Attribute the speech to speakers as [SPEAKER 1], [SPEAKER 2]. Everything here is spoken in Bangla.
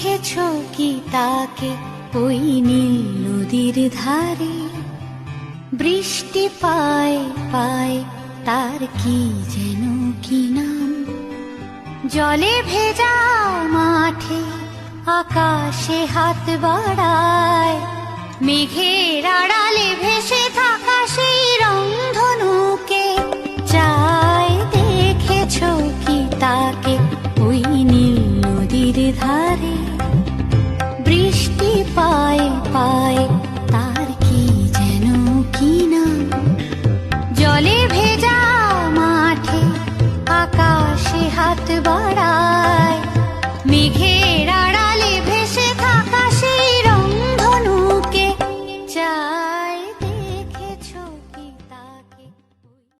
[SPEAKER 1] দেখেছো কি তাকে ওই নীল নদীর ধারে? বৃষ্টি পায় পায় তার কি যেন কি নাম। জলে ভেজা মাঠে আকাশে হাত বাড়ায়, মেঘের আড়ালে ভেসে থাকা সেই রংধনুকে চায়। দেখেছো কি তাকে ওই নীল নদীর ধারে? বৃষ্টি পায় পায় তার কি যেন কি নাম। জলে ভেজা মাঠে আকাশে হাত বাড়ায়, মেঘে